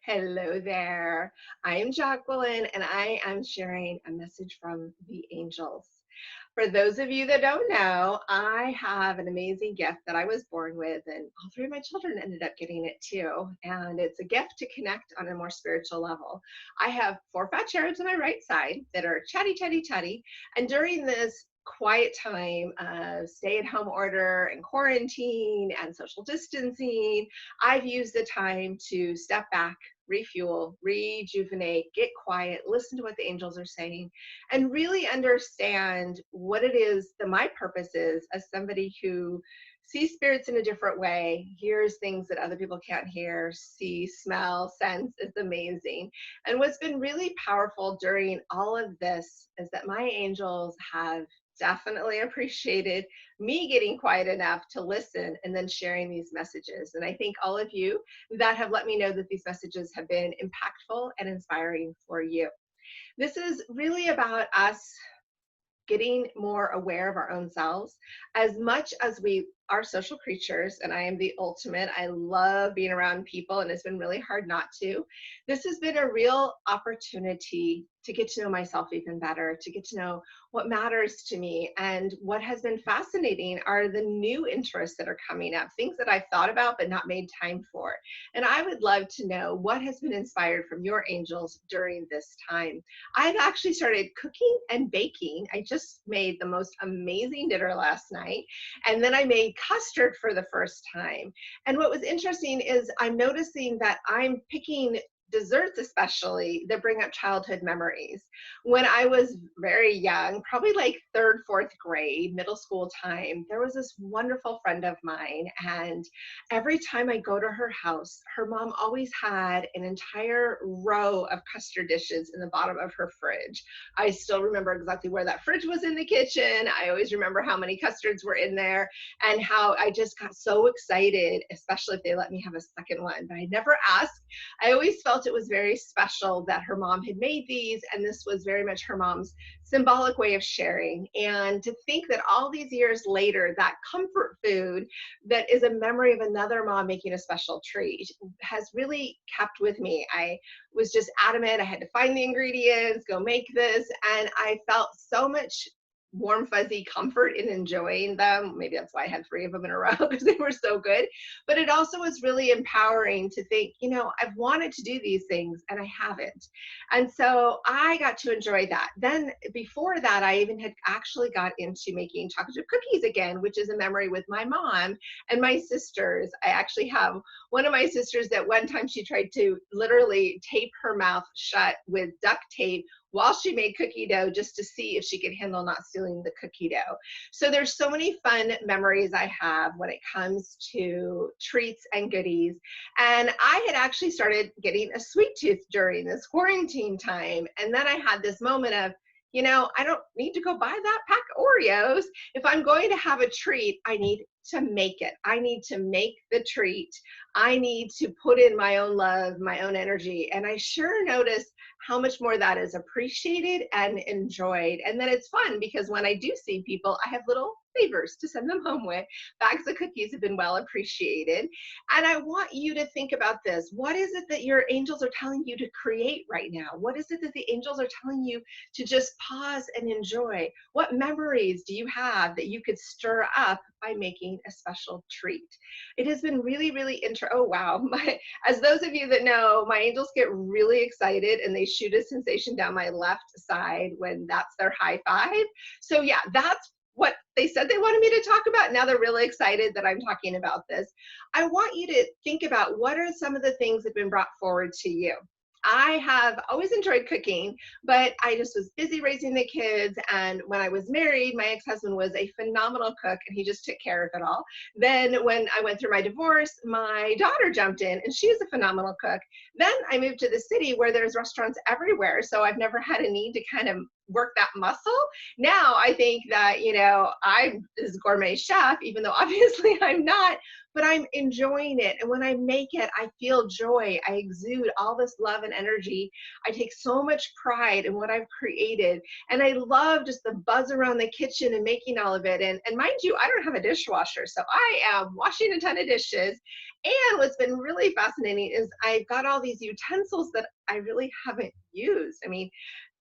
Hello there. I am Jacqueline, and I am sharing a message from the angels. For those of you that don't know, I have an amazing gift that I was born with, and all three of my children ended up getting it too. And it's a gift to connect on a more spiritual level. I have four fat cherubs on my right side that are chatty, chatty, chatty. And during this quiet time of stay at home order and quarantine and social distancing, I've used the time to step back, refuel, rejuvenate, get quiet, listen to what the angels are saying, and really understand what it is that my purpose is as somebody who sees spirits in a different way, hears things that other people can't hear, see, smell, sense. It's amazing. And what's been really powerful during all of this is that my angels have definitely appreciated me getting quiet enough to listen and then sharing these messages. And I thank all of you that have let me know that these messages have been impactful and inspiring for you. This is really about us getting more aware of our own selves as much as we are social creatures. And I am the ultimate. I love being around people, and it's been really hard not to. This has been a real opportunity to get to know myself even better, to get to know what matters to me. And what has been fascinating are the new interests that are coming up, things that I've thought about but not made time for. And I would love to know what has been inspired from your angels during this time. I've actually started cooking and baking. I just made the most amazing dinner last night. And then I made custard for the first time. And what was interesting is I'm noticing that I'm picking desserts especially that bring up childhood memories. When I was very young, probably like third, fourth grade, middle school time, there was this wonderful friend of mine. And every time I go to her house, her mom always had an entire row of custard dishes in the bottom of her fridge. I still remember exactly where that fridge was in the kitchen. I always remember how many custards were in there and how I just got so excited, especially if they let me have a second one. But I never asked. I always felt it was very special that her mom had made these, and this was very much her mom's symbolic way of sharing. And to think that all these years later, that comfort food that is a memory of another mom making a special treat has really kept with me. I was just adamant I had to find the ingredients, go make this, and I felt so much warm fuzzy comfort in enjoying them. Maybe that's why I had three of them in a row, because they were so good. But it also was really empowering to think, I've wanted to do these things and I haven't. And so I got to enjoy that. Then before that, I even had actually got into making chocolate chip cookies again, which is a memory with my mom and my sisters. I actually have one of my sisters that one time she tried to literally tape her mouth shut with duct tape while she made cookie dough just to see if she could handle not stealing the cookie dough. So there's so many fun memories I have when it comes to treats and goodies. And I had actually started getting a sweet tooth during this quarantine time. And then I had this moment of, I don't need to go buy that pack of Oreos. If I'm going to have a treat, I need to make it. I need to make the treat. I need to put in my own love, my own energy. And I sure noticed how much more that is appreciated and enjoyed. And then it's fun because when I do see people, I have little favors to send them home with. Bags of cookies have been well appreciated. And I want you to think about this. What is it that your angels are telling you to create right now? What is it that the angels are telling you to just pause and enjoy? What memories do you have that you could stir up by making a special treat? It has been really, really interesting. Oh, wow. As those of you that know, my angels get really excited and they shoot a sensation down my left side when that's their high five. So yeah, that's what they said they wanted me to talk about. Now they're really excited that I'm talking about this. I want you to think about what are some of the things that have been brought forward to you. I have always enjoyed cooking, but I just was busy raising the kids. And when I was married, my ex-husband was a phenomenal cook and he just took care of it all. Then when I went through my divorce, my daughter jumped in and she's a phenomenal cook. Then I moved to the city where there's restaurants everywhere. So I've never had a need to kind of work that muscle. Now I think that, I'm this gourmet chef, even though obviously I'm not, but I'm enjoying it. And when I make it, I feel joy. I exude all this love and energy. I take so much pride in what I've created. And I love just the buzz around the kitchen and making all of it. And mind you, I don't have a dishwasher. So I am washing a ton of dishes. And what's been really fascinating is I've got all these utensils that I really haven't used. I mean,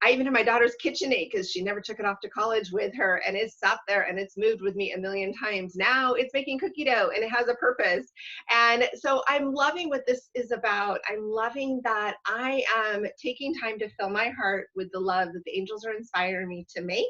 I even have my daughter's KitchenAid because she never took it off to college with her, and it's sat there and it's moved with me a million times. Now it's making cookie dough and it has a purpose. And so I'm loving what this is about. I'm loving that I am taking time to fill my heart with the love that the angels are inspiring me to make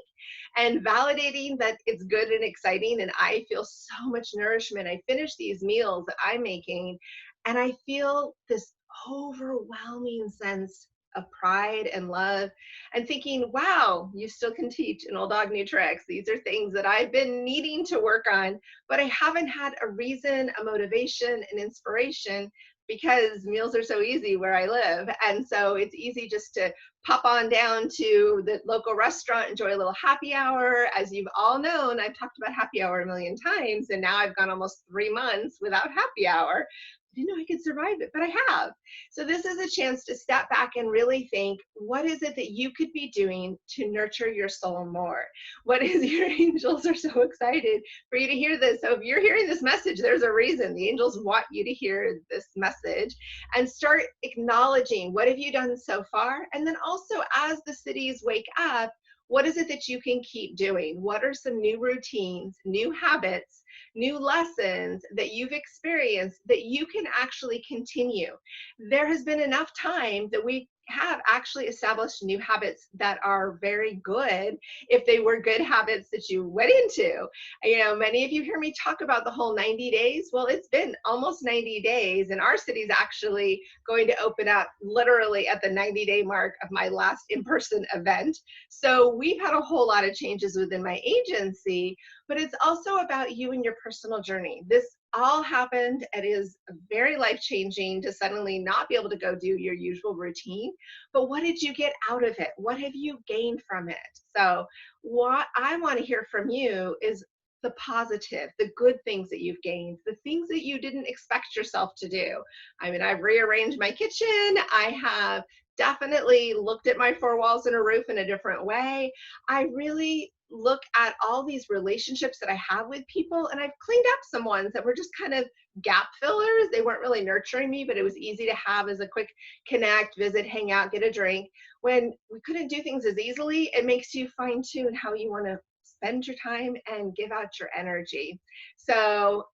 and validating that it's good and exciting. And I feel so much nourishment. I finish these meals that I'm making and I feel this overwhelming sense of pride and love and thinking, wow, you still can teach an old dog new tricks. These are things that I've been needing to work on, but I haven't had a reason, a motivation, an inspiration because meals are so easy where I live. And so it's easy just to pop on down to the local restaurant, enjoy a little happy hour. As you've all known, I've talked about happy hour a million times, and now I've gone almost 3 months without happy hour. I didn't know I could survive it, but I have. So this is a chance to step back and really think, what is it that you could be doing to nurture your soul more? What is your angels are so excited for you to hear this. So if you're hearing this message, there's a reason. The angels want you to hear this message and start acknowledging what have you done so far? And then also as the cities wake up, what is it that you can keep doing? What are some new routines, new habits, new lessons that you've experienced that you can actually continue? There has been enough time that we have actually established new habits that are very good if they were good habits that you went into. You know, many of you hear me talk about the whole 90 days. Well, it's been almost 90 days, and our city's actually going to open up literally at the 90-day mark of my last in-person event. So we've had a whole lot of changes within my agency, but it's also about you and your personal journey. This all happened. It is very life-changing to suddenly not be able to go do your usual routine, but what did you get out of it? What have you gained from it? So what I want to hear from you is the positive, the good things that you've gained, the things that you didn't expect yourself to do. I mean, I've rearranged my kitchen. I have definitely looked at my four walls and a roof in a different way. I really look at all these relationships that I have with people, and I've cleaned up some ones that were just kind of gap fillers. They weren't really nurturing me, but it was easy to have as a quick connect, visit, hang out, get a drink. When we couldn't do things as easily, it makes you fine tune how you want to spend your time and give out your energy. So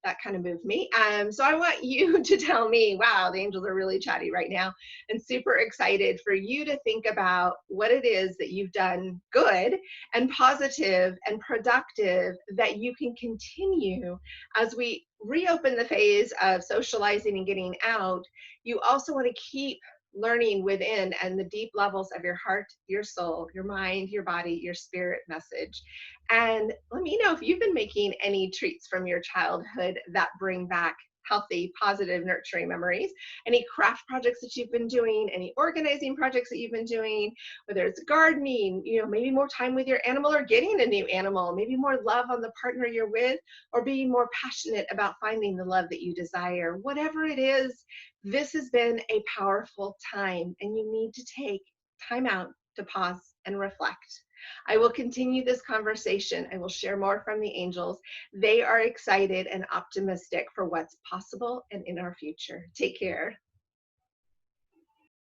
that kind of moved me. So I want you to tell me, wow, the angels are really chatty right now and super excited for you to think about what it is that you've done good and positive and productive that you can continue as we reopen the phase of socializing and getting out. You also want to keep learning within and the deep levels of your heart, your soul, your mind, your body, your spirit message. And let me know if you've been making any treats from your childhood that bring back healthy, positive, nurturing memories. Any craft projects that you've been doing, any organizing projects that you've been doing, whether it's gardening, you know, maybe more time with your animal or getting a new animal, maybe more love on the partner you're with, or being more passionate about finding the love that you desire. Whatever it is, this has been a powerful time, and you need to take time out to pause and reflect. I will continue this conversation. I will share more from the angels. They are excited and optimistic for what's possible and in our future. Take care.